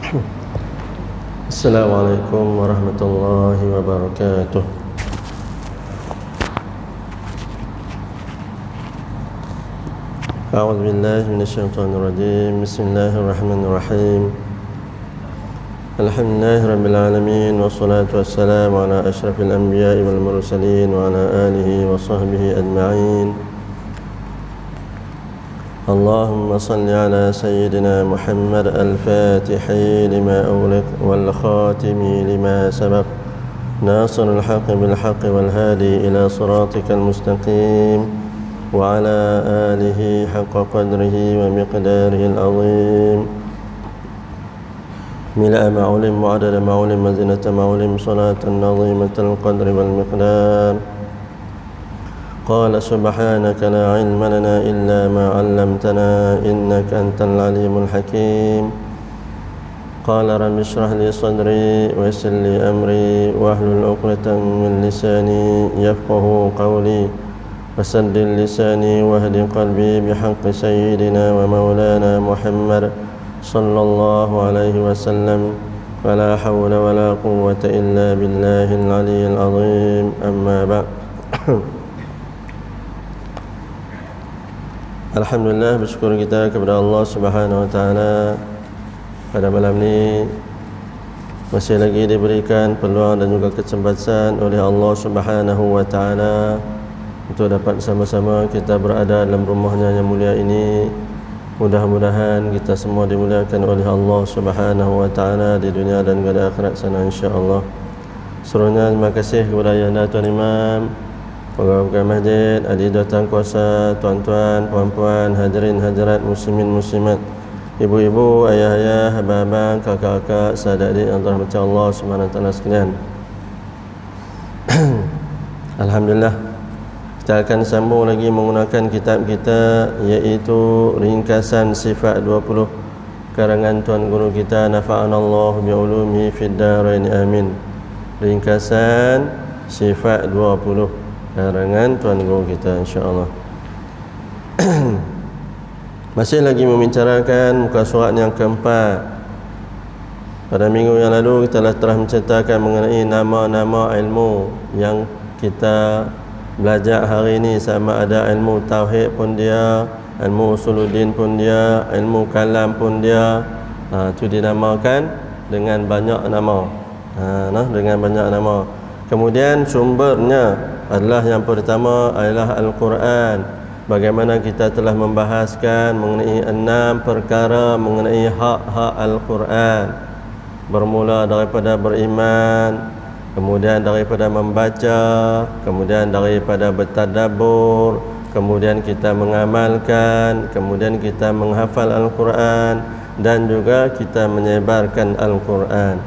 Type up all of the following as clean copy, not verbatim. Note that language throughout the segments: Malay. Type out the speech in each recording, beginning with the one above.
Assalamualaikum warahmatullahi wabarakatuh. A'udzu billahi minasyaitonir rajim. Bismillahirrahmanirrahim. Alhamdulillahi rabbil alamin wassalatu wassalamu ala asyrafil anbiya'i wal mursalin wa ala alihi wa sahbihi ajma'in. اللهم صل على سيدنا محمد الفاتح لما أغلق والخاتم لما سبق ناصر الحق بالحق والهادي إلى صراطك المستقيم وعلى آله حق قدره ومقداره العظيم ملء ما علم وعدد ما علم وزنة ما علم صلاة عظيمة القدر والمقدار. قال سبحانك لا علم لنا إلا ما علمتنا إنك أنت العليم الحكيم. قال رب اشرح لي صدري ويسر لي أمري واحلل عقدة من لساني يفقه قولي وسدد لساني واهد قلبي بحق سيدنا ومولانا محمد صلى الله عليه وسلم ولا حول ولا قوة إلا بالله العلي العظيم. أما بعد. Alhamdulillah, bersyukur kita kepada Allah Subhanahu wa taala pada malam ini masih lagi diberikan peluang dan juga kesempatan oleh Allah Subhanahu wa taala untuk dapat sama-sama kita berada dalam rumahnya yang mulia ini. Mudah-mudahan kita semua dimuliakan oleh Allah Subhanahu wa taala di dunia dan di akhirat sana insya-Allah. Seluruhnya terima kasih kepada Ayahanda Tuan Imam, pegawai masjid, adik datang kuasa, tuan-tuan, puan-puan, hadirin hadirat, muslimin muslimat, ibu-ibu, ayah-ayah, abang-abang, kakak-kakak, sahabat adik yang dirahmati Allah Subhanahu wa taala sekalian. Alhamdulillah, kita akan sambung lagi menggunakan kitab kita, iaitu Ringkasan Sifat 20 karangan tuan guru kita, nafa'anallahu bi'ulumihi fid darain amin. Ringkasan Sifat 20 karangan tuan guru kita insya-Allah. Masih lagi membicarakan muka surat yang keempat. Pada minggu yang lalu kita telah menceritakan mengenai nama-nama ilmu yang kita belajar hari ini, sama ada ilmu tauhid pun dia, ilmu usuluddin pun dia, ilmu kalam pun dia. Itu dinamakan dengan banyak nama. Dengan banyak nama. Kemudian sumbernya adalah yang pertama adalah Al-Quran. Bagaimana kita telah membahaskan mengenai 6 perkara mengenai hak-hak Al-Quran. Bermula daripada beriman, kemudian daripada membaca, kemudian daripada bertadabbur, kemudian kita mengamalkan, kemudian kita menghafal Al-Quran, dan juga kita menyebarkan Al-Quran.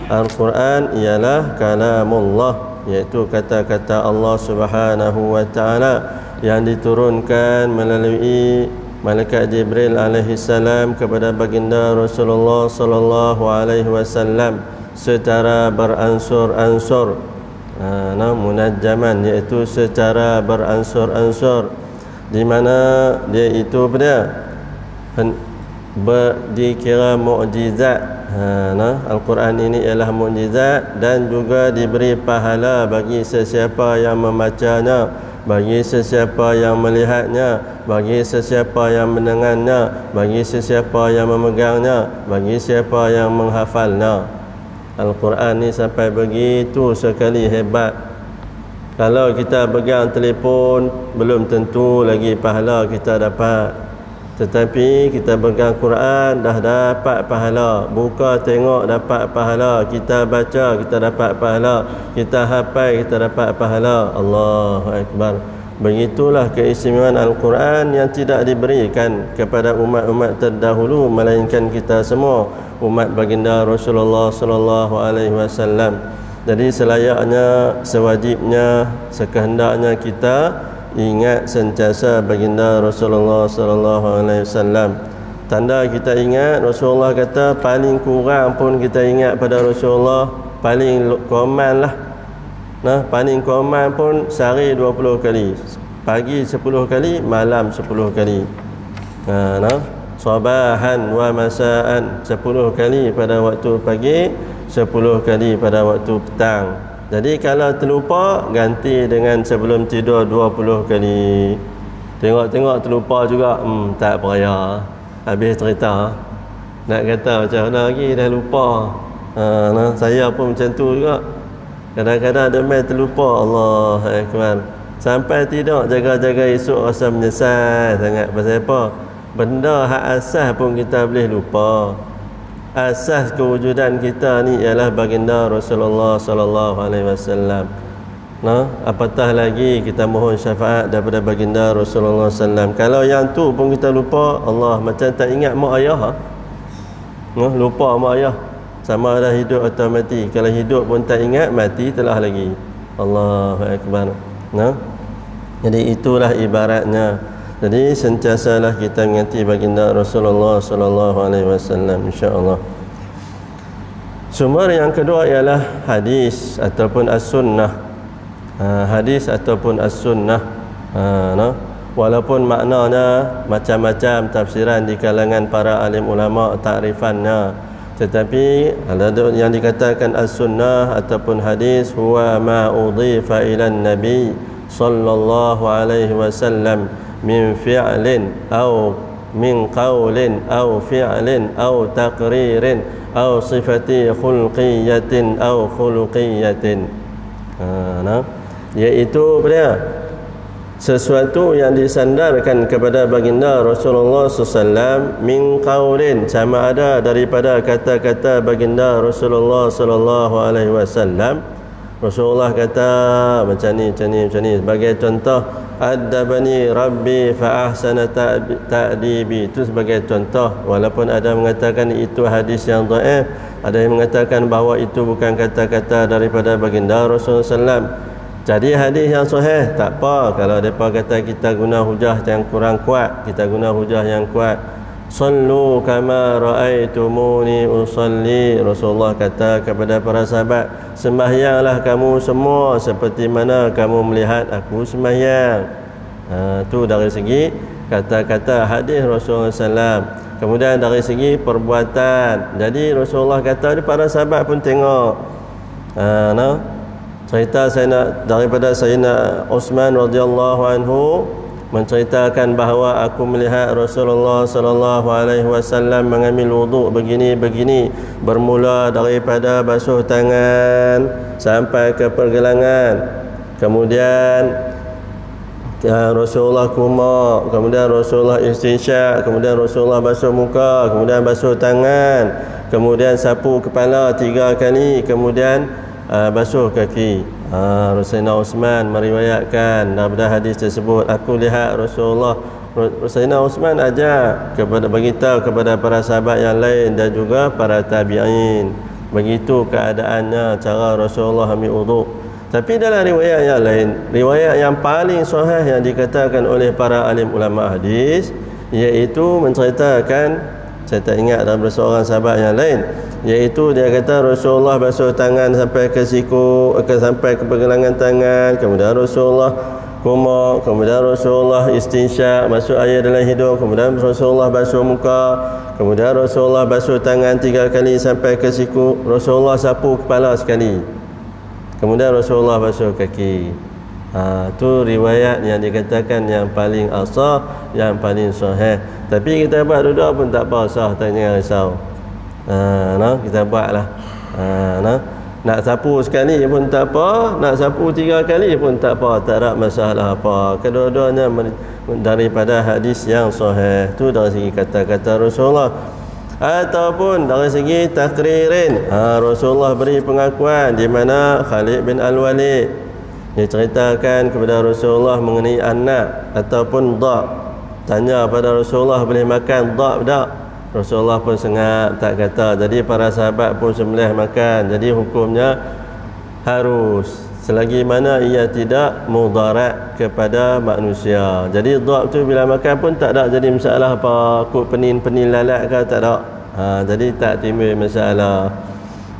Al-Quran ialah kalamullah, iaitu kata-kata Allah Subhanahu wa taala yang diturunkan melalui malaikat Jibril alaihi salam kepada baginda Rasulullah sallallahu alaihi wasallam secara beransur-ansur, munajjaman, iaitu secara beransur-ansur, di mana dia itu dikira mukjizat. Al-Quran ini ialah mukjizat dan juga diberi pahala bagi sesiapa yang membacanya, bagi sesiapa yang melihatnya, bagi sesiapa yang mendengarnya, bagi sesiapa yang memegangnya, bagi siapa yang menghafalnya. Al-Quran ni sampai begitu sekali hebat. Kalau kita pegang telefon belum tentu lagi pahala kita dapat. Tetapi kita pegang Quran dah dapat pahala. Buka tengok dapat pahala. Kita baca kita dapat pahala. Kita hafal kita dapat pahala. Allahu Akbar. Begitulah keistimewaan Al-Quran yang tidak diberikan kepada umat-umat terdahulu melainkan kita semua, umat baginda Rasulullah sallallahu alaihi wasallam. Jadi selayaknya, sewajibnya, sekehendaknya kita ingat sentiasa baginda Rasulullah sallallahu alaihi wasallam. Tanda kita ingat, Rasulullah kata paling kurang pun kita ingat pada Rasulullah, paling koman lah. Paling koman pun sehari 20 kali. Pagi 10 kali, malam 10 kali. sabahan wa masaan, 10 kali pada waktu pagi, 10 kali pada waktu petang. Jadi kalau terlupa, ganti dengan sebelum tidur 20 kali. Tengok-tengok terlupa juga, tak peraya. Habis cerita. Nak kata macam mana lagi, dah lupa. Saya pun macam tu juga. Kadang-kadang ada main terlupa. Allah Akbar. Sampai tidur jaga-jaga esok rasa menyesal sangat. Pasal apa? Benda hak asas pun kita boleh lupa. Asas kewujudan kita ni ialah baginda Rasulullah sallallahu alaihi wasallam. Apatah lagi kita mohon syafaat daripada baginda Rasulullah sallam. Kalau yang tu pun kita lupa, Allah macam tak ingat mak ayah. Lupa mak ayah. Sama ada hidup atau mati. Kalau hidup pun tak ingat, mati telah lagi. Allahu Akbar. Jadi itulah ibaratnya. Jadi sentiasalah kita mengingati baginda Rasulullah sallallahu alaihi wasallam, insya-Allah. Sumber yang kedua ialah hadis ataupun as-sunnah. Hadis ataupun as-sunnah. Walaupun maknanya macam-macam tafsiran di kalangan para alim ulama takrifannya, tetapi ada yang dikatakan as-sunnah ataupun hadis huwa ma udhifa ila nabi sallallahu alaihi wasallam min fi'lin aw min qawlin aw fi'lin aw taqririn aw sifati khulqiyatin aw khuluqiyatin. Iaitu sesuatu yang disandarkan kepada baginda Rasulullah SAW min qaulin, sama ada daripada kata-kata baginda Rasulullah SAW. Rasulullah kata macam ni. Sebagai contoh, adabani rabbi fa ahsana ta'dibi, itu sebagai contoh. Walaupun ada mengatakan itu hadis yang dhaif, ada yang mengatakan bahawa itu bukan kata-kata daripada baginda Rasulullah SAW. Jadi hadis yang sahih tak apa. Kalau mereka kata kita guna hujah yang kurang kuat, kita guna hujah yang kuat. Sallu kama ra'aitumuni usalli. Rasulullah kata kepada para sahabat, sembahyanglah kamu semua seperti mana kamu melihat aku sembahyang. Itu dari segi kata-kata hadis Rasulullah SAW. Kemudian dari segi perbuatan. Jadi Rasulullah kata, para sahabat pun tengok. Cerita daripada Sayyidina Uthman radhiyallahu anhu menceritakan bahawa aku melihat Rasulullah sallallahu alaihi wasallam mengambil wuduk begini, bermula daripada basuh tangan sampai ke pergelangan. Kemudian Rasulullah kumak, kemudian Rasulullah istinsyak, kemudian Rasulullah basuh muka, kemudian basuh tangan, kemudian sapu kepala 3 kali, kemudian basuh kaki. Sayyidina Uthman meriwayatkan daripada hadis tersebut, aku lihat Rasulullah. Sayyidina Uthman ajak beritahu kepada para sahabat yang lain dan juga para tabi'in. Begitu keadaannya, cara Rasulullah ambil wuduk. Tapi dalam riwayat yang lain, riwayat yang paling sahih yang dikatakan oleh para alim ulama hadis, iaitu menceritakan, saya tak ingat daripada seorang sahabat yang lain, iaitu dia kata Rasulullah basuh tangan sampai ke siku, sampai ke pergelangan tangan, kemudian Rasulullah kumak, kemudian Rasulullah istinsyak, masuk air dalam hidung, kemudian Rasulullah basuh muka, kemudian Rasulullah basuh tangan 3 kali sampai ke siku, Rasulullah sapu kepala sekali, kemudian Rasulullah basuh kaki. Itu riwayat yang dikatakan yang paling asah, yang paling sahih. Tapi kita buat duduk pun tak apa, sah, tak jangan risau. Kita buatlah. Nak sapu sekali pun tak apa, nak sapu 3 kali pun tak apa, tak ada masalah apa. Kedua-duanya daripada hadis yang sahih. Itu dari segi kata-kata Rasulullah. Ataupun dari segi takririn, Rasulullah beri pengakuan di mana Khalid bin Al-Walid diceritakan kepada Rasulullah mengenai anak ataupun dhab. Tanya pada Rasulullah, boleh makan dhab tak? Rasulullah pun sengat, tak kata. Jadi para sahabat pun sembelih makan. Jadi hukumnya harus, selagi mana ia tidak mudarat kepada manusia. Jadi dhab tu bila makan pun tak ada jadi masalah apa, kut penin-penin lalat ke, tak ada. Jadi tak timbul masalah.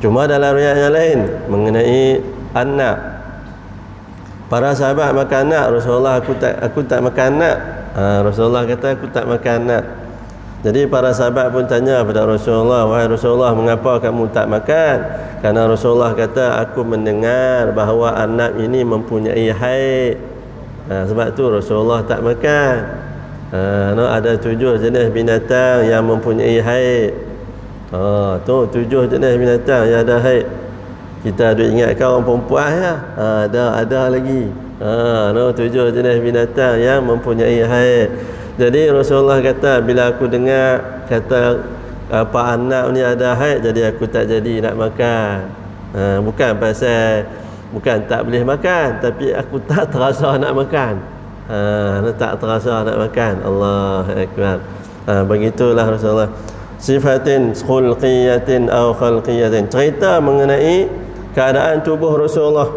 Cuma dalam riwayat yang lain mengenai anak, para sahabat makan anak, Rasulullah aku tak makan anak. Rasulullah kata aku tak makan anak. Jadi para sahabat pun tanya kepada Rasulullah, wahai Rasulullah, mengapa kamu tak makan? Karena Rasulullah kata, aku mendengar bahawa anak ini mempunyai haid. Sebab tu Rasulullah tak makan. Ada 7 jenis binatang yang mempunyai haid. Tu 7 jenis binatang yang ada haid. Kita ada ingatkan orang perempuan ya. Ada lagi. 7 jenis binatang yang mempunyai haid. Jadi Rasulullah kata, bila aku dengar kata apa anak ni ada haid, jadi aku tak jadi nak makan. Bukan tak boleh makan, tapi aku tak terasa nak makan. Tak terasa nak makan. Allahu akbar. Begitulah Rasulullah. Sifatin khulqiyatin aw khalqiyatin. Cerita mengenai keadaan tubuh Rasulullah.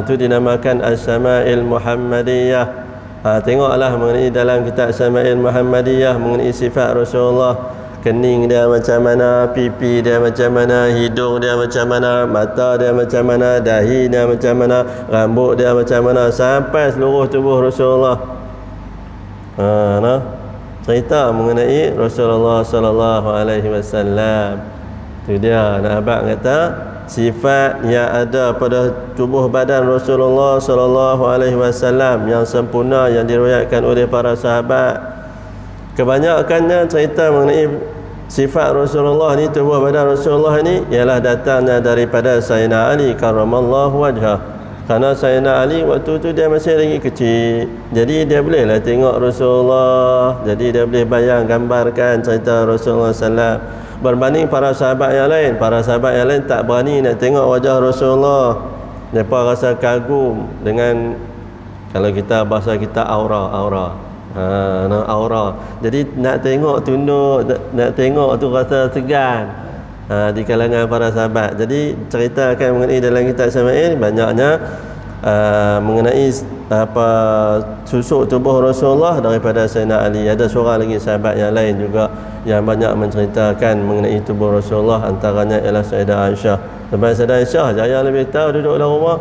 Itu dinamakan As-Sama'il Muhammadiyah. Tengoklah mengenai dalam kitab As-Sama'il Muhammadiyah mengenai sifat Rasulullah. Kening dia macam mana, pipi dia macam mana, hidung dia macam mana, mata dia macam mana, dahi dia macam mana, rambut dia macam mana, sampai seluruh tubuh Rasulullah. Cerita mengenai Rasulullah sallallahu alaihi wasallam. Itu dia nak abang kata sifat yang ada pada tubuh badan Rasulullah sallallahu alaihi wasallam yang sempurna yang diriwayatkan oleh para sahabat. Kebanyakannya cerita mengenai sifat Rasulullah ni, tubuh badan Rasulullah ni ialah datangnya daripada Sayyidina Ali karramallahu wajhah. Kerana Sayyidina Ali waktu tu dia masih lagi kecil, jadi dia bolehlah tengok Rasulullah, jadi dia boleh bayang gambarkan cerita Rasulullah sallallahu. Berbanding para sahabat yang lain, para sahabat yang lain tak berani nak tengok wajah Rasulullah. Mereka rasa kagum dengan, kalau kita bahasa kita aura. Jadi nak tengok tunduk, nak tengok tu rasa segan di kalangan para sahabat. Jadi ceritakan mengenai dalam kitab Sama'il banyaknya mengenai apa susuk tubuh Rasulullah daripada Sayyidina Ali. Ada seorang lagi sahabat yang lain juga yang banyak menceritakan mengenai tubuh Rasulullah, antaranya ialah Sayyidah Aisyah. Sebab Sayyidah Aisyah jaya lebih tahu duduk dalam rumah.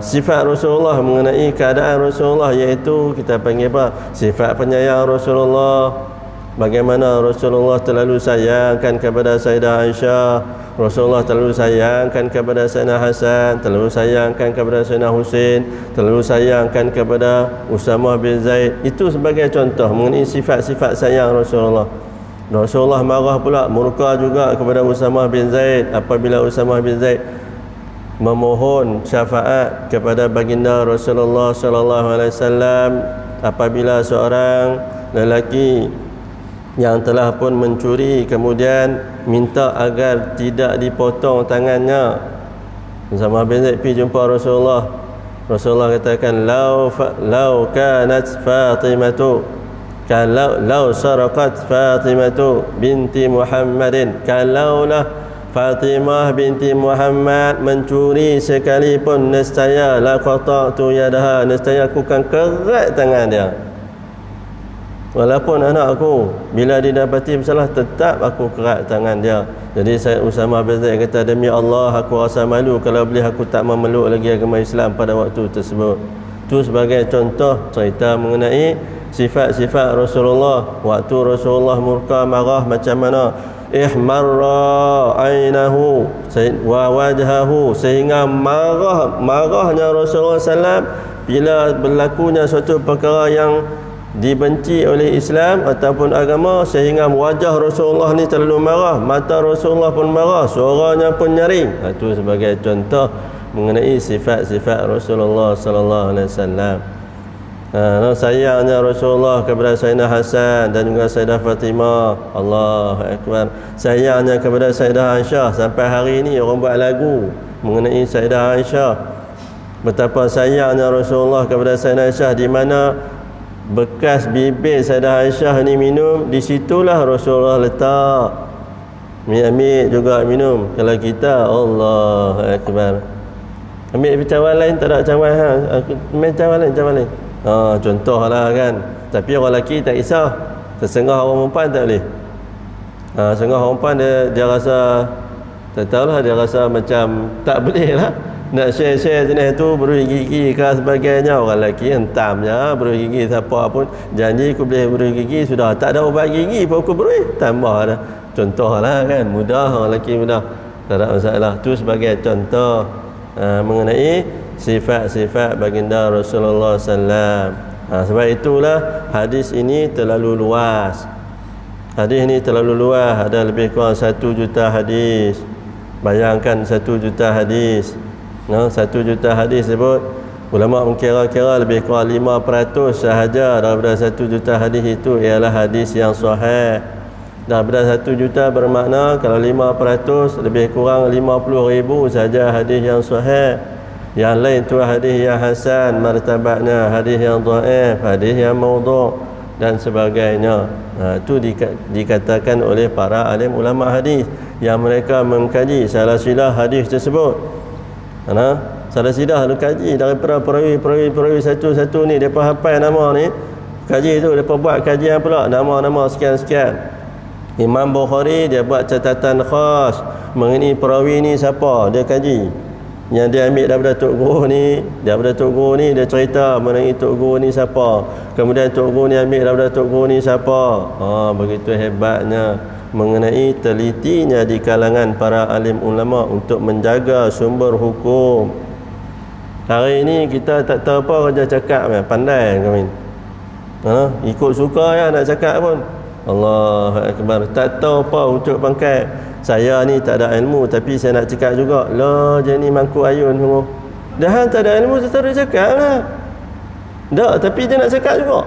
Sifat Rasulullah mengenai keadaan Rasulullah, iaitu kita panggil apa? Sifat penyayang Rasulullah. Bagaimana Rasulullah terlalu sayangkan kepada Sayyidah Aisyah, Rasulullah terlalu sayangkan kepada Sayyidina Hasan, terlalu sayangkan kepada Sayyidina Husain, terlalu sayangkan kepada Usamah bin Zaid. Itu sebagai contoh mengenai sifat-sifat sayang Rasulullah. Rasulullah marah pula, murka juga kepada Usamah bin Zaid apabila Usamah bin Zaid memohon syafaat kepada baginda Rasulullah sallallahu alaihi wasallam apabila seorang lelaki yang telah pun mencuri kemudian minta agar tidak dipotong tangannya. Usamah bin Zaid pergi jumpa Rasulullah. Rasulullah katakan, lau kanat Fatimatu, kalau sarqat Fatimatu binti Muhammadin, kalaulah Fatimah binti Muhammad mencuri sekalipun, nescaya la qata'tu yadaha, nescaya aku akan kerat tangan dia. Walaupun anak aku, bila didapati bersalah, tetap aku kerat tangan dia. Jadi saya Usamah bin Zaid kata, demi Allah aku rasa malu kalau boleh aku tak memeluk lagi agama Islam pada waktu tersebut. Itu sebagai contoh cerita mengenai sifat-sifat Rasulullah. Waktu Rasulullah murka marah macam mana, ihmarra ainahu wa wajhahu, sehingga marahnya Rasulullah SAW bila berlakunya suatu perkara yang dibenci oleh Islam ataupun agama, sehingga wajah Rasulullah ni terlalu marah, mata Rasulullah pun marah, suaranya pun nyaring. Itu sebagai contoh mengenai sifat-sifat Rasulullah sallallahu alaihi wasallam. Sayangnya Rasulullah kepada Sayyidina Hasan dan juga Sayyidah Fatimah. Allahu akbar. Sayangnya kepada Sayyidah Aisyah, sampai hari ini orang buat lagu mengenai Sayyidah Aisyah. Betapa sayangnya Rasulullah kepada Sayyidah Aisyah, di mana bekas bibir Sayyidah Aisyah ni minum, di situlah Rasulullah letak. Ambil juga minum. Kalau kita, Allahu akbar, ambil cawan lain tak ada cawan, ambil cawan lain. Contohlah kan. Tapi orang lelaki tak kisah, tersengah orang perempuan tak boleh. Sengah orang perempuan dia rasa, tak tahulah, dia rasa macam tak boleh lah. nak share-share jenis tu, berus gigi ke sebagainya. Orang lelaki hentam je, berus gigi siapa pun janji aku boleh berus gigi, sudah tak ada ubat gigi pun aku berus, tambah dah. Contohlah kan, mudah, orang lelaki mudah, tak ada masalah. Tu sebagai contoh mengenai sifat-sifat baginda Rasulullah sallam. Sebab itulah hadis ini terlalu luas. Hadis ini terlalu luas, ada lebih kurang 1 juta hadis. Bayangkan 1 juta hadis. 1 juta hadis sebut ulama mengkira-kira lebih kurang 5% sahaja daripada 1 juta hadis itu ialah hadis yang sahih. Daripada 1 juta bermakna kalau 5% lebih kurang 50,000 saja hadis yang sahih. Yang lain tu hadis yang hasan martabatnya, hadis yang dhaif, hadis yang maudhu' dan sebagainya. Itu dikatakan oleh para alim ulama hadis yang mereka mengkaji silsilah hadis tersebut. Silsilah kaji daripada perawi satu-satu ni, depa hafal nama ni, kaji tu depa buat kajian pula nama-nama sekian-sekian. Imam Bukhari dia buat catatan khas mengenai perawi ni siapa, dia kaji. Yang dia ambil daripada Tok Guru ni, daripada Tok Guru ni dia cerita mengenai Tok Guru ni siapa. Kemudian Tok Guru ni ambil daripada Tok Guru ni siapa. Begitu hebatnya mengenai telitinya di kalangan para alim ulama untuk menjaga sumber hukum. Hari ini kita tak tahu apa kerja cakap, pandai kami. Ikut suka ya nak cakap pun. Allahu Akbar. Tak tahu apa ucap pangkat. Saya ni tak ada ilmu tapi saya nak cakap juga. Lah je ni mangkuk ayun semua. Dah tak ada ilmu saya tak cakap lah. Tak, tapi dia nak cakap juga.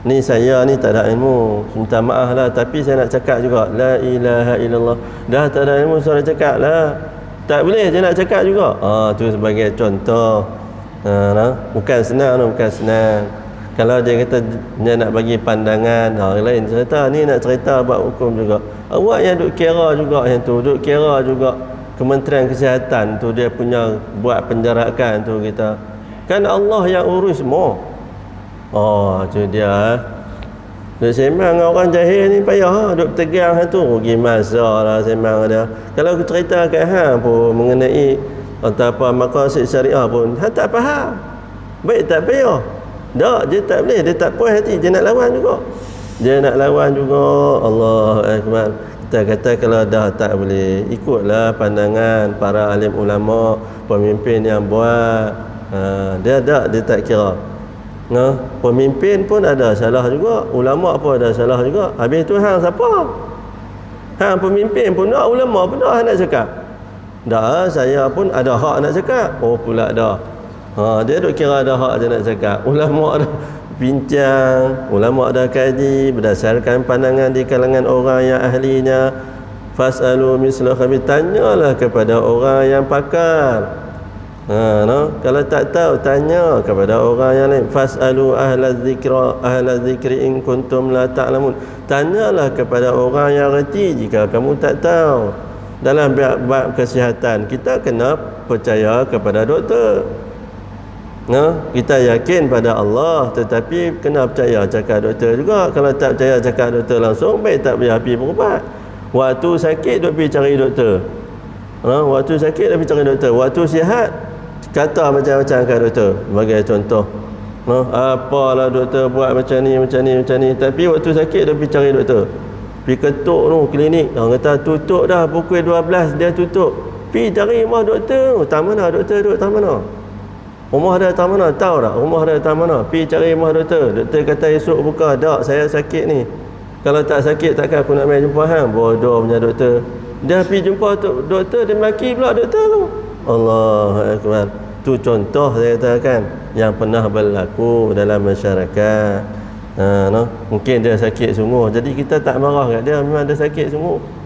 Ni saya ni tak ada ilmu, minta maaf lah, tapi saya nak cakap juga la ilaha illallah. Dah tak ada ilmu saya cakap lah. Tak boleh dia nak cakap juga. Tu sebagai contoh. Bukan senang, bukan senang. Kalau dia kata dia nak bagi pandangan, orang lain cerita ni nak cerita buat hukum juga. Awak yang duk kira juga yang tu, duk kira juga Kementerian Kesihatan tu dia punya buat penjarakan tu kita. Kan Allah yang urus semua. Tu dia. Duk sembang dengan orang jahil ni payah, duk tegang tu rugi masa lah sembang dia. Kalau aku cerita kat hang pun mengenai apa maqasid syariah pun hang tak faham. Baik tak payah. Tak, dia tak boleh, dia tak puas hati, dia nak lawan juga. Dia nak lawan juga. Allahu Akbar. Kita kata kalau dah tak boleh, ikutlah pandangan para alim ulama, pemimpin yang buat. Dia tak kira. Pemimpin pun ada salah juga, ulama pun ada salah juga. Habis tu hang siapa? Hang pemimpin pun tak, ulama pun tak nak cakap. Dah saya pun ada hak nak cakap. Pula dah. Dia duk kira ada hak je nak cakap. Ulama ada bincang, ulama ada kaji berdasarkan pandangan di kalangan orang yang ahlinya. Fasalu misla khabir, tanyalah kepada orang yang pakar. Kalau tak tahu tanya kepada orang yang lain. Fasalu ahla dzikri in kuntum la ta'lamun. Tanyalah kepada orang yang reti jika kamu tak tahu. Dalam bab kesihatan kita kena percaya kepada doktor. Kita yakin pada Allah, tetapi kena percaya cakap doktor juga. Kalau tak percaya cakap doktor langsung, baik tak boleh pergi berubat. Waktu sakit duk pergi cari doktor. Waktu sakit duk pergi cari doktor. Waktu sihat kata macam-macam kat doktor. Sebagai contoh, apalah doktor buat macam ni. Tapi waktu sakit duk pergi cari doktor. Pergi ketuk tu klinik. Kata tutup dah pukul 12 dia tutup. Pergi cari rumah doktor. Tak mana doktor duduk tak mana? Rumah dia tak mana? Tahu tak? Rumah dia tak mana? Pergi cari rumah doktor. Doktor kata esok buka. Tak, saya sakit ni. Kalau tak sakit takkan aku nak main jumpa hang. Bodoh punya doktor. Dia pergi jumpa doktor, dia maki pula doktor tu. Allahu Akbar. Tu contoh saya katakan yang pernah berlaku dalam masyarakat. Mungkin dia sakit sungguh, jadi kita tak marah kat dia, memang dia sakit sungguh.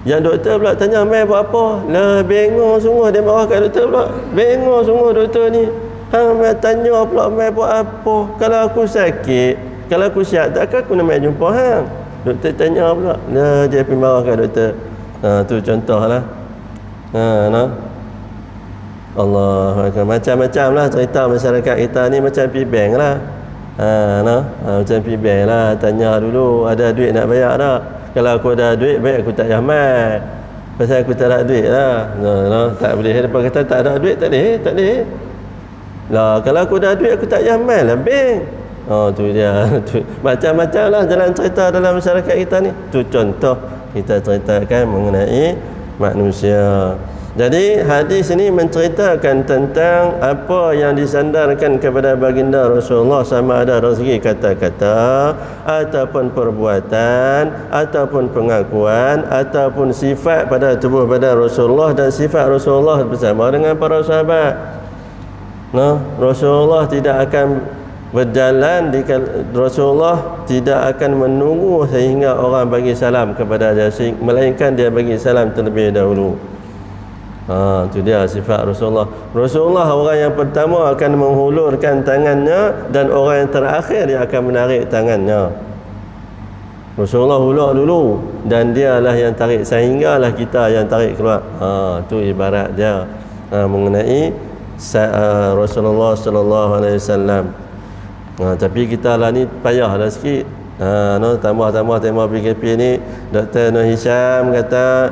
Yang doktor pula tanya mai buat apa? Lah bengong sungguh dia marah kat doktor pula. Bengong sungguh doktor ni. Hang mai tanya pula mai buat apa? Kalau aku sakit, kalau aku sihat takkan aku nak mai jumpa hang. Doktor tanya pula. Lah dia pergi marah kat doktor. Tu contohlah. Allah, macam-macam lah cerita masyarakat kita ni, macam pergi bank lah. Macam pergi bank lah, tanya dulu ada duit nak bayar tak. Kalau aku ada duit, baik aku tak payah mai. Pasal aku tak ada duit lah. Tak boleh. Lepas kata tak ada duit, tak boleh. Lah, kalau aku dah duit, aku tak jamal lah, bank. Tu dia. Macam-macam lah jalan cerita dalam masyarakat kita ni. Tu contoh kita ceritakan mengenai manusia. Jadi hadis ini menceritakan tentang apa yang disandarkan kepada baginda Rasulullah, sama ada rezeki kata-kata ataupun perbuatan ataupun pengakuan ataupun sifat pada tubuh badan Rasulullah dan sifat Rasulullah bersama dengan para sahabat. Rasulullah tidak akan berjalan Rasulullah tidak akan menunggu sehingga orang bagi salam kepada dia, melainkan dia bagi salam terlebih dahulu. Itu dia sifat Rasulullah. Rasulullah orang yang pertama akan menghulurkan tangannya dan orang yang terakhir yang akan menarik tangannya. Rasulullah hulur dulu dan dialah yang tarik, sehinggalah kita yang tarik keluar. Itu ibarat dia mengenai Rasulullah sallallahu alaihi wasallam. Tapi kita lah ni payahlah sikit. Tambah tema PKP ni, Dr. Nur Hisham kata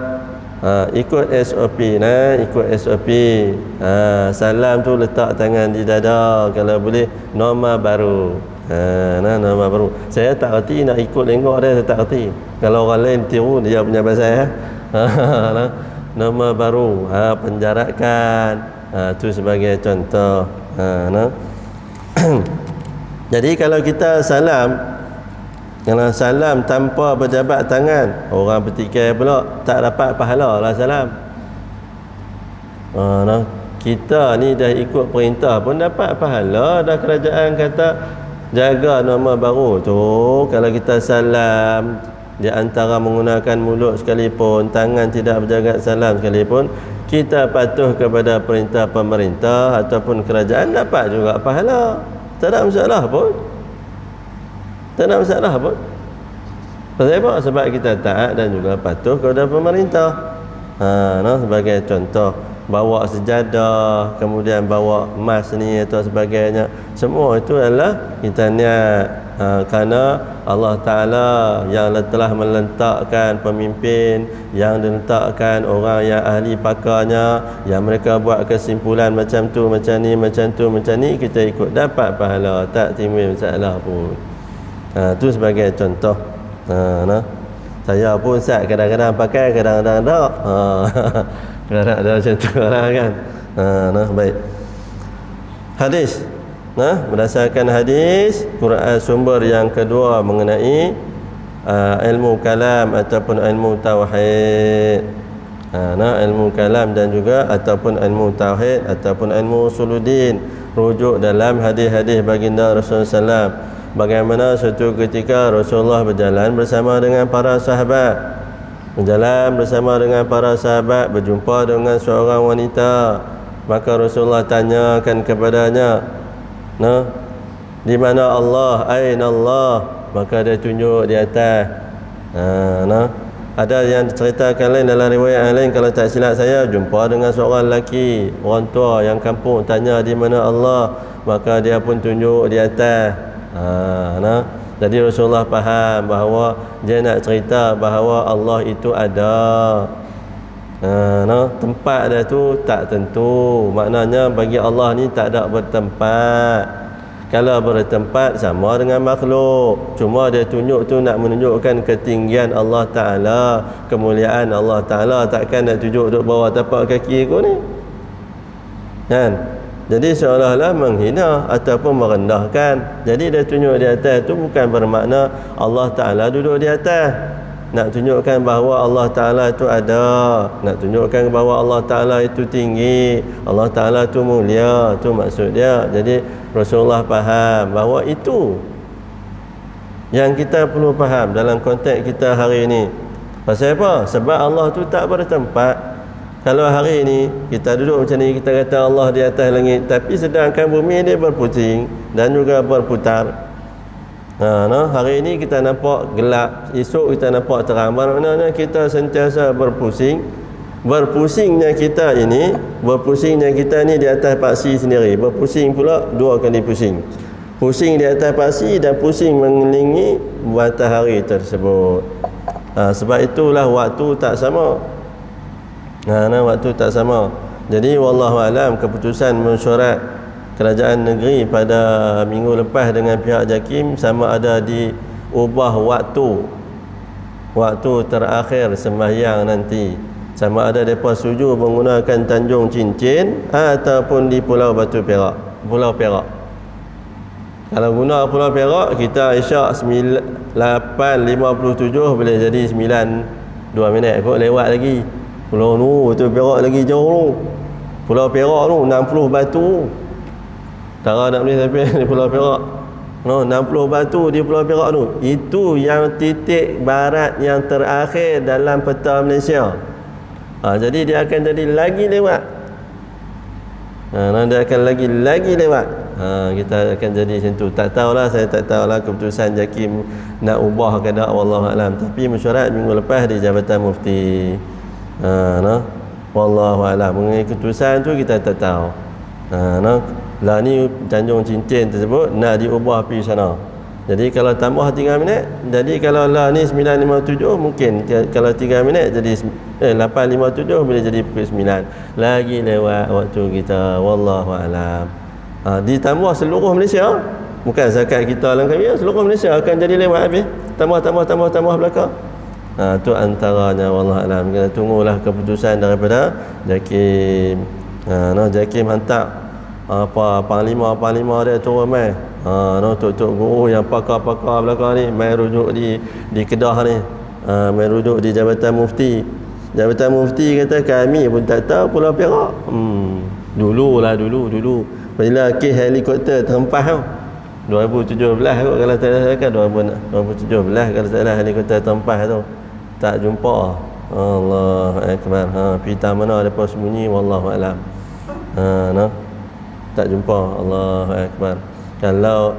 ikut SOP ikut SOP. Salam tu letak tangan di dada, kalau boleh norma baru. Norma baru. Saya tak erti nak ikut lengkok dia, saya tak erti. Kalau orang lain tiru dia punya pasal norma baru, penjarakan. Tu sebagai contoh. Jadi kalau kita salam tanpa berjabat tangan, orang bertikai pula tak dapat pahala lah salam. Kita ni dah ikut perintah pun dapat pahala. Dah kerajaan kata jaga norma baru tu. Kalau kita salam di antara menggunakan mulut sekalipun, tangan tidak berjagat salam sekalipun, kita patuh kepada perintah pemerintah ataupun kerajaan, dapat juga pahala. Tak ada masalah pun. Pasal apa? Sebab kita taat dan juga patuh kepada pemerintah. Sebagai contoh, bawa sejadah, kemudian bawa emas ni atau sebagainya, semua itu adalah kita niat kerana Allah Ta'ala yang telah meletakkan pemimpin, yang diletakkan orang yang ahli pakarnya, yang mereka buat kesimpulan macam tu, macam ni, kita ikut, dapat pahala, tak timbul masalah pun. Tu sebagai contoh. Saya pun Ustaz kadang-kadang pakai, kadang-kadang tak. Kadang-kadang ada macam tu lah kan. Baik. Hadis. Berdasarkan hadis, Quran sumber yang kedua mengenai ilmu kalam ataupun ilmu tauhid. Ilmu kalam dan juga ataupun ilmu tauhid ataupun ilmu usuluddin, rujuk dalam hadis-hadis baginda Rasulullah SAW. Bagaimana suatu ketika Rasulullah berjalan bersama dengan para sahabat, berjumpa dengan seorang wanita. Maka Rasulullah tanyakan kepadanya, di mana Allah? Aina Allah? Maka dia tunjuk di atas. Ada yang diceritakan lain dalam riwayat yang lain, kalau tak silap saya, jumpa dengan seorang lelaki, orang tua yang kampung, tanya di mana Allah, maka dia pun tunjuk di atas. Jadi Rasulullah faham bahawa dia nak cerita bahawa Allah itu ada. Tempat dia tu tak tentu. Maknanya bagi Allah ni tak ada bertempat. Kalau bertempat sama dengan makhluk. Cuma dia tunjuk tu nak menunjukkan ketinggian Allah Ta'ala, kemuliaan Allah Ta'ala. Takkan nak tunjuk duduk bawah tapak kaki aku ni, kan? Jadi seolah-olah menghina ataupun merendahkan. Jadi dia tunjuk di atas tu bukan bermakna Allah Ta'ala duduk di atas. Nak tunjukkan bahawa Allah Ta'ala itu ada, nak tunjukkan bahawa Allah Ta'ala itu tinggi, Allah Ta'ala itu mulia. Itu maksud dia. Jadi Rasulullah faham bahawa itu yang kita perlu faham dalam konteks kita hari ini. Pasal apa? Sebab Allah tu tak bertempat. Kalau hari ini kita duduk macam ni, kita kata Allah di atas langit, tapi sedangkan bumi dia berpusing dan juga berputar. Hari ini kita nampak gelap, esok kita nampak terang. Maknanya kita sentiasa berpusing. Berpusingnya kita ni di atas paksi sendiri. Berpusing pula dua kali pusing. Pusing di atas paksi dan pusing mengelilingi matahari tersebut. Sebab itulah waktu tak sama. Waktu tak sama. Jadi wallahu alam, keputusan mesyuarat kerajaan negeri pada minggu lepas dengan pihak JAKIM sama ada diubah waktu terakhir sembahyang nanti, sama ada mereka setuju menggunakan Tanjung Cincin ataupun di Pulau Batu Perak, Pulau Perak. Kalau guna Pulau Perak, kita isyak 8.57 boleh jadi 9.2 minit kot lewat lagi. Pulau Batu Perak lagi jauh. Pulau Perak tu 60 batu. Tak nak boleh sampai di Pulau Perak. 60 batu di Pulau Perak tu. Itu yang titik barat yang terakhir dalam peta Malaysia. Jadi dia akan jadi lagi lewat. Dia akan lagi lewat. Kita akan jadi macam tu. Tak tahulah, saya tak tahulah keputusan JAKIM nak ubah ke tak, wallahu alam. Tapi mesyuarat minggu lepas di Jabatan Mufti. Wallahu alam. Mengenai keputusan tu kita tak tahu. Lah ni Tanjung Cincin tersebut nak diubah pergi sana. Jadi kalau tambah 3 minit, jadi kalau lah ni 9.57 mungkin kalau 3 minit jadi 8.57 boleh jadi pukul 9. Lagi lewat waktu kita, wallahu alam. Ditambah seluruh Malaysia, bukan zakat kita dalam kami, seluruh Malaysia akan jadi lewat habis. Tambah belakang. Tu antaranya, wallahu alam. Kita tunggulah keputusan daripada JAKIM. JAKIM hantar panglima dia turun mai. Tok-tok guru yang pakar-pakar belakang ni mai rujuk di Kedah ni. Mai rujuk di Jabatan Mufti. Jabatan Mufti kata kami pun tak tahu Pulau Perak. Dulu. Bila kes helikopter terhempas tu 2017 kot kalau tak salah kan, 2017 kalau tak salah helikopter terhempas tu. Tak jumpa. Allah akbar. Pita mana depa sembunyi, wallahu alam. Tak jumpa. Allahu akbar. Kalau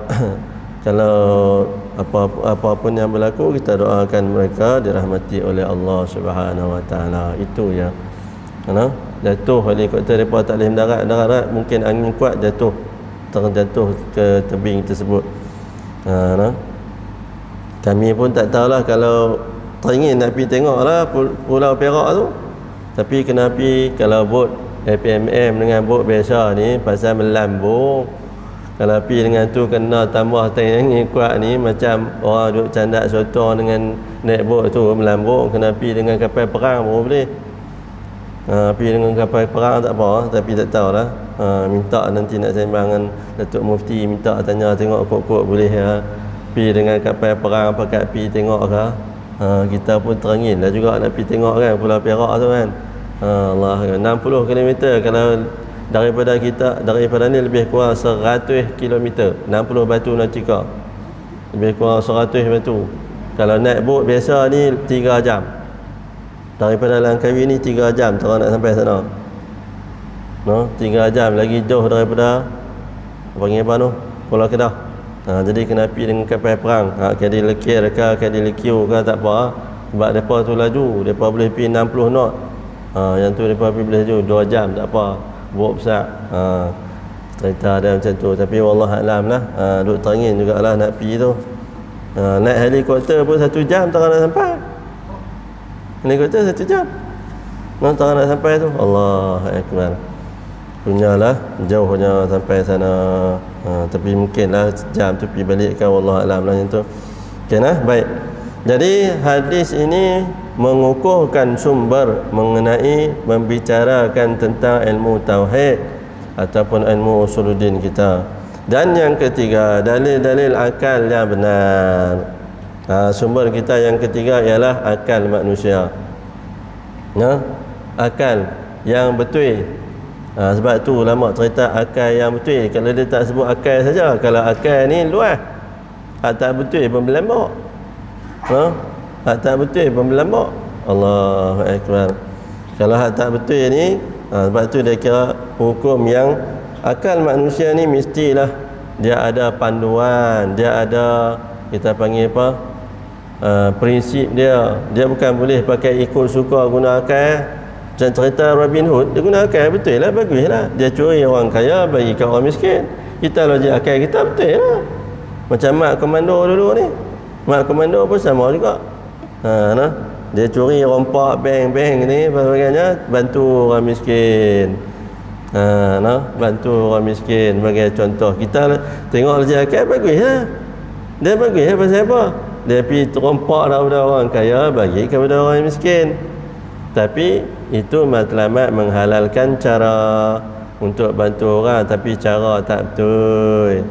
apa pun yang berlaku, kita doakan mereka dirahmati oleh Allah Subhanahu Wa Taala. Itu ya. Jatuh helikopter depa tak boleh mendarat, mungkin angin kuat terjatuh ke tebing tersebut. Kami pun tak tahulah, kalau teringin nak pergi tengoklah Pulau Perak tu. Tapi kena pergi, kalau bot FMM dengan bot biasa ni pasal melambung. Kalau pergi dengan tu kena tambah angin kuat ni, macam orang duduk candak sotong dengan naik bot tu melambung. Kena pergi dengan kapal perang baru boleh. Pergi dengan kapal perang tak apa, tapi tak tahulah. Minta nanti nak sembang dengan Datuk Mufti, minta tanya tengok kok boleh pergi dengan kapal perang pakat pergi tengok ke. Kita pun terangin lah juga nak pergi tengok kan Pulau Perak tu kan. Allah, 60 km kalau daripada ni lebih kurang 100 km, 60 batu nautika, lebih kurang 100 batu. Kalau naik bot biasa ni 3 jam, daripada Langkawi ni 3 jam terang nak sampai sana. 3 jam lagi jauh daripada panggil apa tu, Pulau Kedah. Jadi kena pergi dengan kapal perang. Kadi lekir ke, kadi lekiu ke, tak apa. Sebab mereka tu laju, mereka boleh pergi 60 knot. Yang tu mereka pergi boleh laju 2 jam, tak apa. Bot besar. Cerita dia macam tu. Tapi wallahualam lah, duk terangin jugalah nak pergi tu. Naik helikopter pun 1 jam terang nak sampai. Helikopter 1 jam terang nak sampai tu. Allah akbar. Punyalah jauhnya sampai sana. Tapi mungkinlah jam tu pergi balik kan, wallahualam lah macam tu. Okay nah, baik. Jadi hadis ini mengukuhkan sumber mengenai membicarakan tentang ilmu tauhid ataupun ilmu usuluddin kita. Dan yang ketiga, dalil-dalil akal yang benar. Sumber kita yang ketiga ialah akal manusia. Akal yang betul. Sebab tu ulama cerita akal yang betul. Kalau dia tak sebut akal saja, kalau akal ni luas, hak tak betul pun berlambak. Hak tak betul pun berlambak. Allahu akbar. Kalau hak tak betul ni, sebab tu dia kira hukum yang akal manusia ni mestilah dia ada panduan, dia ada, kita panggil apa, prinsip dia. Dia bukan boleh pakai ikut suka guna akal. Macam cerita Robin Hood, dia guna akal, betul lah, bagus lah. Dia curi orang kaya bagi kat orang miskin. Kita logik akal kita, betul lah. Macam mak komando dulu ni, mak komando pun sama juga. dia curi rompak bank ni sebagainya, bantu orang miskin. Bantu orang miskin sebagai contoh. Kita tengok zakat bagus dia bagus pasal apa? Dia pergi terompak daripada orang kaya bagi kepada orang miskin. Tapi itu matlamat menghalalkan cara untuk bantu orang, tapi cara tak betul.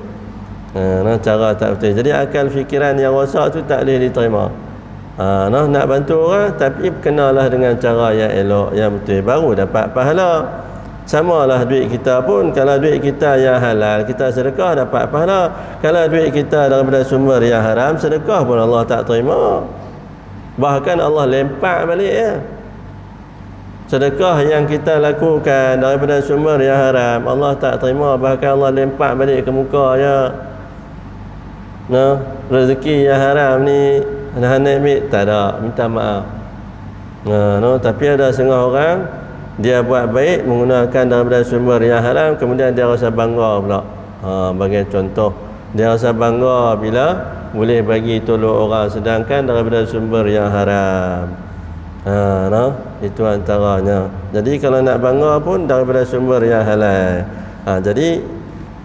Cara tak betul. Jadi akal fikiran yang rosak tu tak boleh diterima. Nak bantu orang tapi kenalah dengan cara yang elok, yang betul, baru dapat pahala. Samalah duit kita pun, kalau duit kita yang halal kita sedekah dapat pahala. Kalau duit kita daripada sumber yang haram, sedekah pun Allah tak terima. Bahkan Allah lempak balik ya. Sedekah yang kita lakukan daripada sumber yang haram, Allah tak terima, bahkan Allah lempak balik ke muka ya. Rezeki yang haram ni nak ambil tak ada, minta maaf. Tapi ada setengah orang dia buat baik menggunakan daripada sumber yang haram, kemudian dia rasa bangga pula. Bagi contoh, dia rasa bangga bila boleh bagi tolong orang sedangkan daripada sumber yang haram. Itu antaranya. Jadi kalau nak bangga pun daripada sumber yang halal. Jadi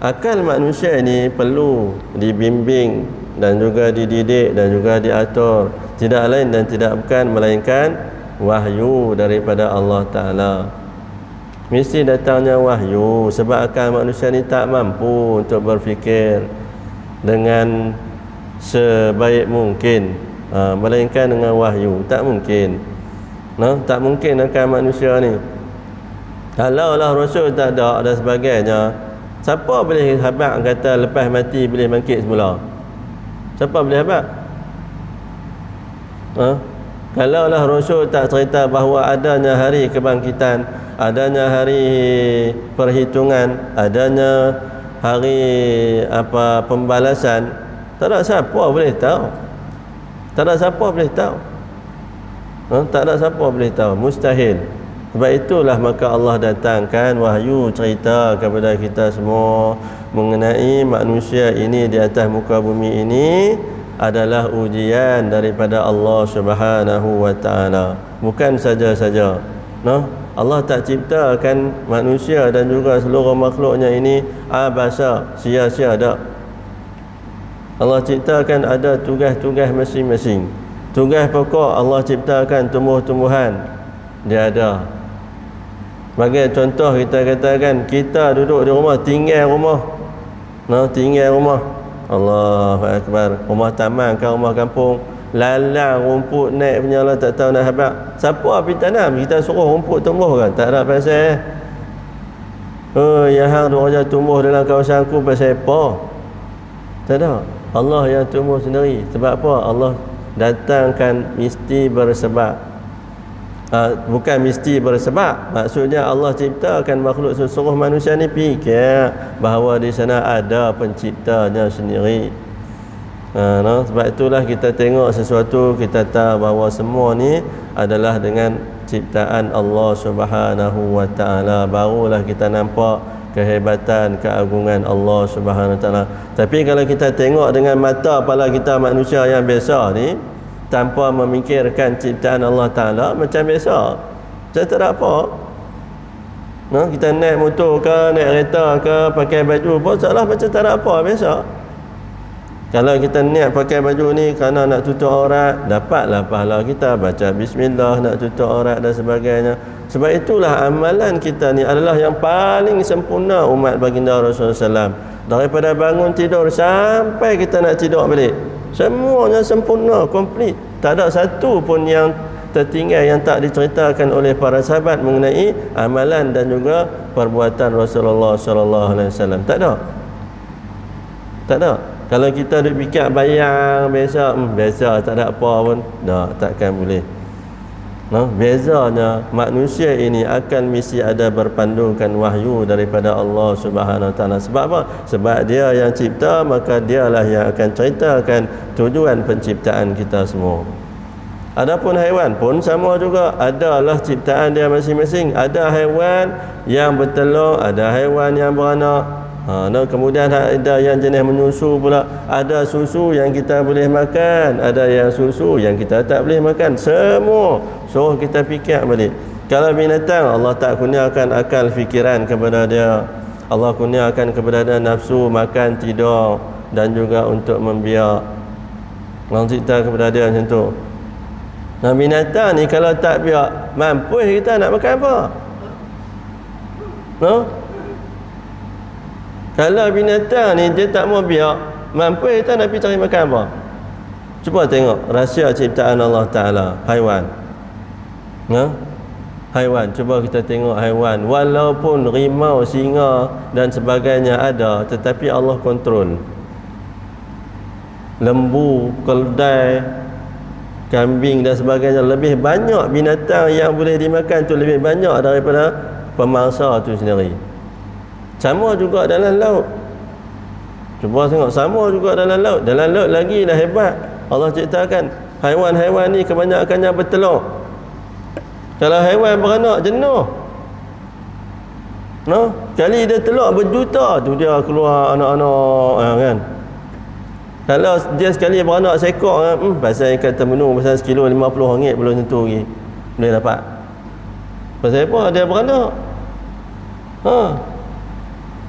akal manusia ini perlu dibimbing dan juga dididik dan juga diatur. Tidak lain dan tidak bukan melainkan wahyu daripada Allah Ta'ala. Mesti datangnya wahyu, sebab akal manusia ni tak mampu untuk berfikir dengan sebaik mungkin, melainkan dengan wahyu. Tak mungkin. Tak mungkin akal manusia ni. Kalau lah Rasul tak ada dan sebagainya, siapa boleh habaq kata lepas mati boleh bangkit semula? Siapa boleh habaq? Kalau lah Rasul tak cerita bahawa adanya hari kebangkitan, adanya hari perhitungan, adanya hari pembalasan, tak ada siapa boleh tahu. Tak ada siapa boleh tahu. Tak ada siapa boleh tahu, mustahil. Sebab itulah maka Allah datangkan wahyu cerita kepada kita semua mengenai manusia ini di atas muka bumi ini adalah ujian daripada Allah Subhanahu wa taala. Bukan saja-saja. Allah tak ciptakan manusia dan juga seluruh makhluknya ini abasa, sia-sia tak. Allah ciptakan ada tugas-tugas masing-masing. Tugas pokok Allah ciptakan tumbuh-tumbuhan. Dia ada. Bagi contoh kita katakan kita duduk di rumah, tinggal rumah. Tinggal rumah. Allahu Akbar. Rumah taman ke rumah kampung, lalang rumput naik punya lah, tak tahu nak habaq. Siapa pergi tanam? Kita suruh rumput tumbuh kan? Tak ada pasal. Yang hang duk aja tumbuh dalam kawasan aku pasal apa? Tak ada. Allah yang tumbuh sendiri. Sebab apa? Allah datangkan mesti bersebab. Bukan mesti bersebab, maksudnya Allah ciptakan makhluk seluruh manusia ni fikir bahawa di sana ada penciptanya sendiri. Sebab itulah kita tengok sesuatu, kita tahu bahawa semua ni adalah dengan ciptaan Allah Subhanahu wa taala. Barulah kita nampak kehebatan, keagungan Allah Subhanahu wa taala. Tapi kalau kita tengok dengan mata kepala kita manusia yang biasa ni, tanpa memikirkan ciptaan Allah Ta'ala, macam biasa, saya tak ada apa. Kita naik motor ke, naik kereta ke, pakai baju pun seolah macam tak ada apa, biasa. Kalau kita niat pakai baju ni kerana nak tutup aurat, dapatlah pahala kita baca bismillah, nak tutup aurat dan sebagainya. Sebab itulah amalan kita ni adalah yang paling sempurna umat baginda Rasulullah SAW. Daripada bangun tidur sampai kita nak tidur balik, semuanya sempurna, komplit. Tak ada satu pun yang tertinggal yang tak diceritakan oleh para sahabat mengenai amalan dan juga perbuatan Rasulullah sallallahu alaihi wasallam. Tak ada. Tak ada. Kalau kita duk fikir bayang biasa, biasa tak ada apa pun, takkan boleh. Bezanya manusia ini akan mesti ada berpandukan wahyu daripada Allah Subhanahu Wa Taala. Sebab apa? Sebab dia yang cipta, maka dialah yang akan ceritakan tujuan penciptaan kita semua. Adapun haiwan pun sama juga, adalah ciptaan dia masing-masing. Ada haiwan yang bertelur, ada haiwan yang beranak. Nah, kemudian ada yang jenis menyusu pula. Ada susu yang kita boleh makan, ada yang susu yang kita tak boleh makan. Semua suruh kita fikir balik. Kalau binatang, Allah tak kurniakan akal fikiran kepada dia. Allah kurniakan kepada dia nafsu makan, tidur dan juga untuk membiak. Allah cerita kepada dia macam tu. Nah, binatang ni kalau tak biak, mampu kita nak makan apa? No? Kalau binatang ni dia tak mau biak, mampu kita nak pergi cari makan apa? Cuba tengok rahsia ciptaan Allah Ta'ala, haiwan. Nah? Haiwan, cuba kita tengok haiwan. Walaupun rimau, singa dan sebagainya ada, tetapi Allah kontrol. Lembu, keldai, kambing dan sebagainya, lebih banyak binatang yang boleh dimakan tu, lebih banyak daripada pemangsa tu sendiri. Sama juga dalam laut. Cuba tengok, sama juga dalam laut. Dalam laut lagi dah hebat. Allah ceritakan haiwan-haiwan ni kebanyakannya bertelur. Kalau haiwan beranak jenuh. No, kali dia telur berjuta tu dia keluar anak-anak kan. Kalau dia sekali beranak seekor, pasal ikan termenung pasal sekilo RM50 belum tentu lagi boleh dapat. Pasal apa dia beranak?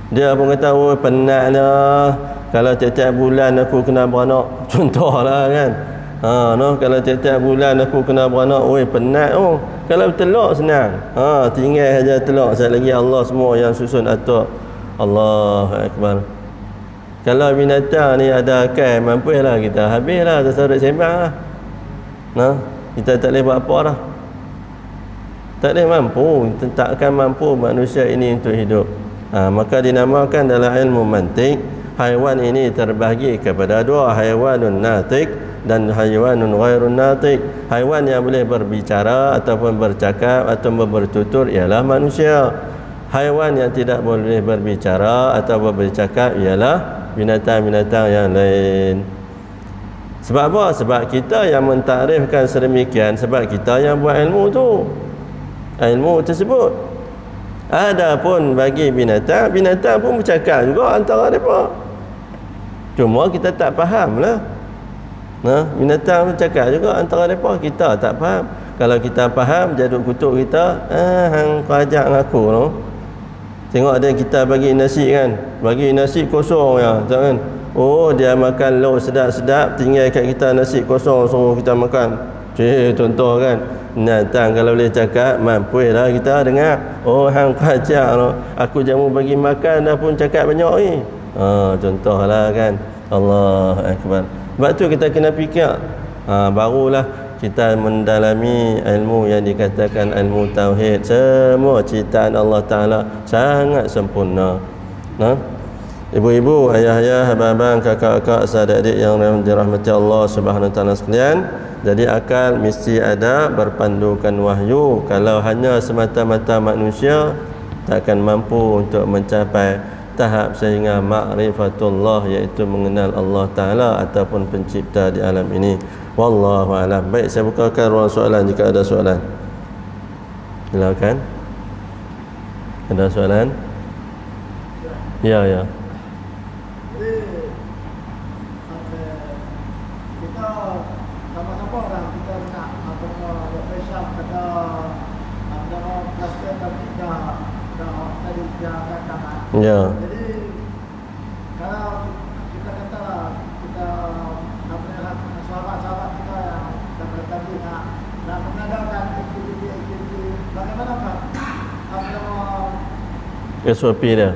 Dia pun kata, oh penat lah kalau tiap-tiap bulan aku kena beranak. Contohlah kan. No, kalau tiap-tiap bulan aku kena beranak, oi penat oh. Kalau telur senang. Tinggal saja telur. Sekali lagi Allah semua yang susun atur. Allahu akbar. Kalau binatang ni ada akal, mampulah kita. Habislah tersorot sembang lah. Nah, kita tak boleh buat apa dah. Tak boleh mampu. Kita tak akan mampu manusia ini untuk hidup. Maka dinamakan dalam ilmu mantik, haiwan ini terbahagi kepada dua, haiwanun natik dan haiwanun ghairun natik. Haiwan yang boleh berbicara ataupun bercakap atau bertutur ialah manusia. Haiwan yang tidak boleh berbicara atau bercakap ialah binatang-binatang yang lain. Sebab apa? Sebab kita yang mentakrifkan sedemikian, sebab kita yang buat ilmu tu, ilmu tersebut. Adapun bagi binatang, binatang pun bercakap juga antara mereka. Cuma kita tak faham lah. Nah, binatang bercakap juga antara mereka, kita tak faham. Kalau kita faham, jaduk kutuk kita, hang kau ajak aku no. Tengok ada kita bagi nasi kan, bagi nasi kosong ya, kan? Oh, dia makan lauk sedap-sedap, tinggal kat kita nasi kosong suruh kita makan. Contoh kan. Binatang kalau boleh cakap, mampulah kita dengar. Oh, hang kau ajak no. Aku jamu bagi makan dah pun cakap banyak ni. Contohlah kan. Allahu akbar. Sebab tu kita kena fikir. Barulah kita mendalami ilmu yang dikatakan ilmu tauhid. Semua ciptaan Allah Ta'ala sangat sempurna. Ibu-ibu, ayah-ayah, abang-abang, kakak-kakak, sahabat-adik yang dirahmati Allah Subhanahu Wa Ta'ala sekalian, jadi akal mesti ada berpandukan wahyu. Kalau hanya semata-mata manusia, takkan mampu untuk mencapai tahap sehingga ma'rifatullah, iaitu mengenal Allah Ta'ala ataupun pencipta di alam ini. Wallahu a'lam. Baik, saya bukakan ruang soalan jika ada soalan. Silakan. Ada soalan? Ya. Kita sama-sama orang kita nak ada passion pada kluster tapi dah tadi dia katakan. Ya. Jadi kalau kita katalah kita sahabat-sahabat kita yang tadi nak mengadakan aktiviti bagaimana Pak? SOP dia.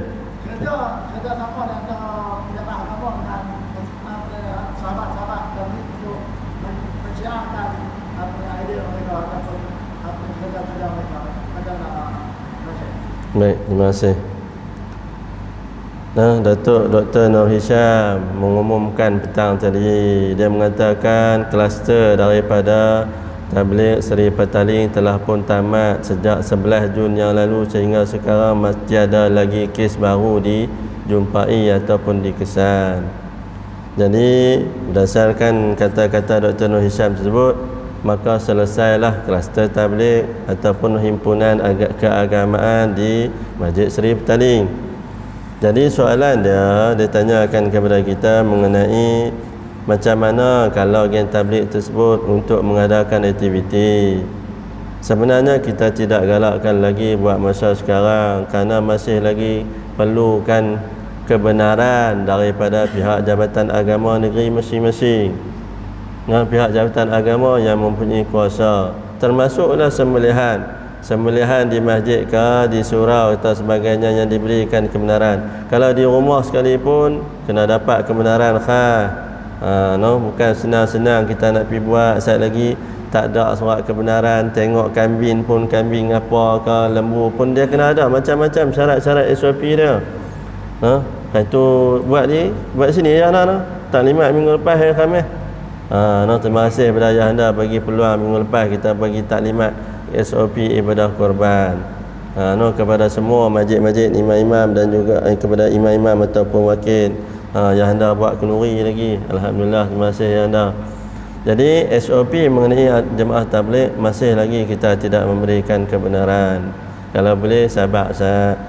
Kerja sama di antara penjabat agama dengan sahabat-sahabat kami untuk mensiarkan idea mereka ataupun kerja-kerja mereka. Baik, terima kasih. Datuk Dr. Nur Hisham mengumumkan petang tadi, dia mengatakan kluster daripada Tabligh Seri Petaling telah pun tamat sejak 11 Jun yang lalu, sehingga sekarang masih ada lagi kes baru dijumpai ataupun dikesan. Jadi berdasarkan kata-kata Dr. Nur Hisham tersebut, maka selesailah kluster tabligh ataupun himpunan keagamaan di Masjid Seri Petaling. Jadi soalan dia tanyakan kepada kita mengenai macam mana kalau geng tabligh tersebut untuk mengadakan aktiviti. Sebenarnya kita tidak galakkan lagi buat masa sekarang kerana masih lagi perlukan kebenaran daripada pihak Jabatan Agama negeri masing-masing. Pihak Jabatan Agama yang mempunyai kuasa, termasuklah sembelihan di masjid ke, di surau atau sebagainya yang diberikan kebenaran. Kalau di rumah sekalipun kena dapat kebenaran bukan senang-senang kita nak pergi buat. Saat lagi tak ada surat kebenaran, tengok kambing pun kambing apa ke, lembu pun dia kena ada macam-macam syarat-syarat SOP dia. Itu buat sini ya taklimat minggu lepas hari Khamis. Terima kasih kepada ayah anda bagi peluang minggu lepas kita bagi taklimat SOP ibadah korban kepada semua masjid-masjid imam-imam dan juga kepada imam-imam ataupun wakil yang anda buat kenduri lagi. Alhamdulillah, terima kasih yang anda. Jadi SOP mengenai jemaah tabligh masih lagi kita tidak memberikan kebenaran. Kalau boleh sabar sat.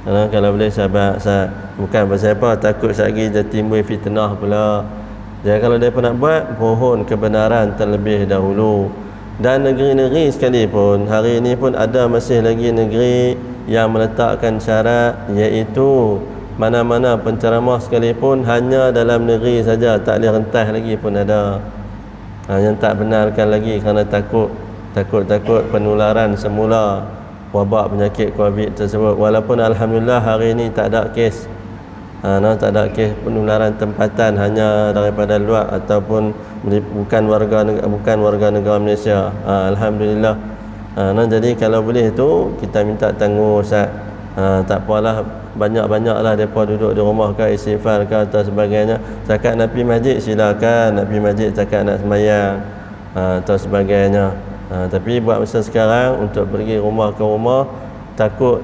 Kalau boleh sabar sat. Bukan pasal apa, takut lagi dia timbul fitnah pula. Jadi kalau dia nak buat, mohon kebenaran terlebih dahulu. Dan negeri-negeri sekalipun, hari ini pun ada masih lagi negeri yang meletakkan syarat, iaitu mana-mana penceramah sekalipun hanya dalam negeri saja, tak boleh rentas lagi pun ada. Yang tak benarkan lagi kerana takut penularan semula wabak penyakit COVID tersebut. Walaupun alhamdulillah hari ini tak ada kes. Tak ada kes penularan tempatan hanya daripada luar ataupun bukan warga negara Malaysia. Alhamdulillah. Jadi kalau boleh tu kita minta tangguh Ustaz. Tak apalah, banyak-banyaklah depa duduk di rumah ke, istighfar ke atau sebagainya. Cakap nak pergi masjid silakan, nak pergi masjid cakap nak sembahyang atau sebagainya. Tapi buat masa sekarang untuk pergi rumah ke rumah, takut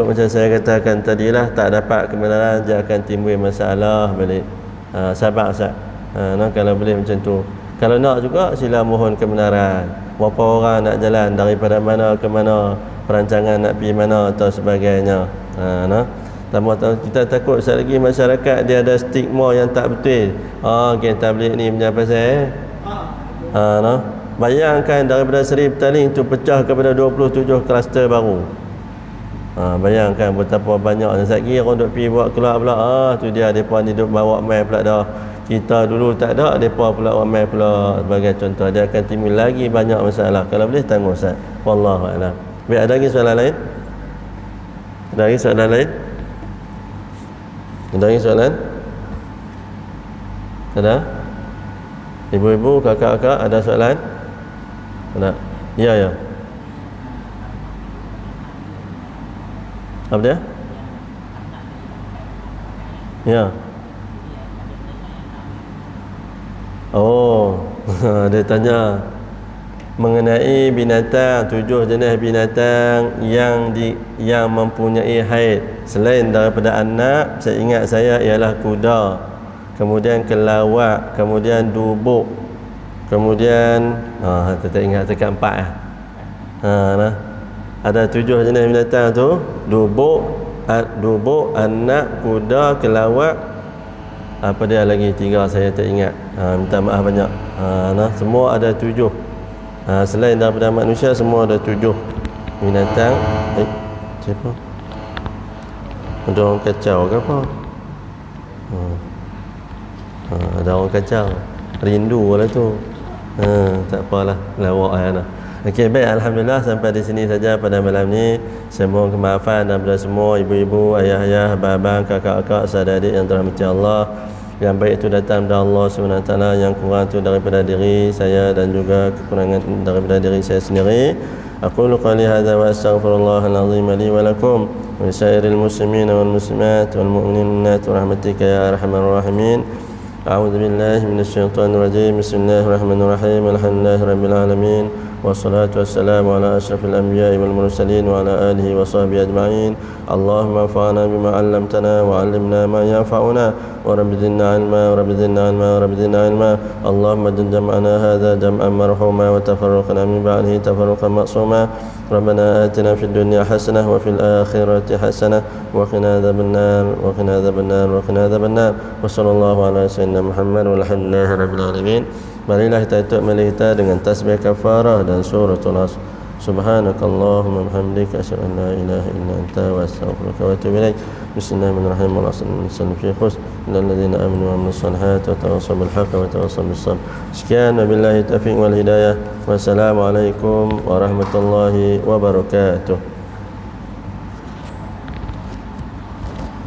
macam saya katakan tadilah, tak dapat kebenaran, dia akan timbul masalah balik. Sabar Ustaz. Kalau boleh macam tu. Kalau nak juga sila mohon kebenaran. Berapa orang nak jalan daripada mana ke mana, perancangan nak pergi mana atau sebagainya. Kita takut sekali lagi masyarakat dia ada stigma yang tak betul. Geng tabligh ni punya pasal bayangkan daripada 1000 petaling tu pecah kepada 27 kluster baru. Bayangkan betapa banyak. Sekali orang duk pergi buat keluar pula. Tu dia depa ni duk bawa mai pula dah. Kita dulu tak ada, depa pula ramai pula. Sebagai contoh, dia akan timbul lagi banyak masalah. Kalau boleh tangguh Ustaz. Wallahu a'lam. Baik, ada lagi soalan lain? Ada lagi soalan lain? Ada lagi soalan? Ada? Ibu-ibu, kakak-kakak ada soalan? Ada? Ya. Apa dia? Ya. Dia tanya mengenai binatang, 7 jenis binatang yang mempunyai haid. Selain daripada anak, saya ingat saya ialah kuda, kemudian kelawak, kemudian dubuk, kemudian tak ingat dekat 4 ada 7 jenis binatang tu, dubuk, anak, kuda, kelawak, apa dia lagi 3 saya tak ingat. Minta maaf banyak. Semua ada 7. Selain daripada manusia, semua ada 7 binatang. Siapa? Ada orang kacau ke apa? Ada orang kacau. Rindu lah tu. Tak apalah, lawak lah. Okey, baik, alhamdulillah sampai di sini saja pada malam ni. Semoga kemaafan daripada semua ibu-ibu, ayah-ayah, abang-abang, kakak-kakak, saudara-adik yang dirahmati Allah. Yang baik itu datang dari Allah SWT, yang kurang itu daripada diri saya dan juga kekurangan daripada diri saya sendiri. Aqulu qali hadza wa astaghfirullahal azim li wa lakum wa lisairil muslimin wal muslimat wal mu'minat wa rahmatika ya arhamar rahimin. A'udzu billahi minasyaitonir rajim. Bismillahirrahmanirrahim. Alhamdulillahirabbil alamin. والصلاة والسلام على أشرف الأنبياء والمرسلين وعلى آله وصحبه أجمعين. اللهم انفعنا بما علمتنا وعلمنا ما ينفعنا ورب زدنا علما ورب زدنا علما ورب زدنا علما. اللهم اجعل جمعنا هذا جمعا مرحوما وتفرقنا من بعده تفرقا معصوما. ربنا آتنا في الدنيا حسنة وفي الآخرة حسنة وقنا عذاب النار وقنا عذاب النار وقنا عذاب النار. وصلى الله على سيدنا محمد والحمد لله رب العالمين. Marilah kita tutup majlis kita dengan tasbih kafarah dan suratul Asr. Subhanakallahumma bihamdika asyhadu an la ilaha illa anta wa astaghfiruka wa atubu ilaik. Bismillahirrahmanirrahim. Walhamdulillahi fi khus innal ladzina amanu wa amilus solihati wa tawassaw bil haqqi wa tawassaw bis sabr. Sekian, wabillahi taufiq wal hidayah. Wassalamualaikum warahmatullahi wabarakatuh.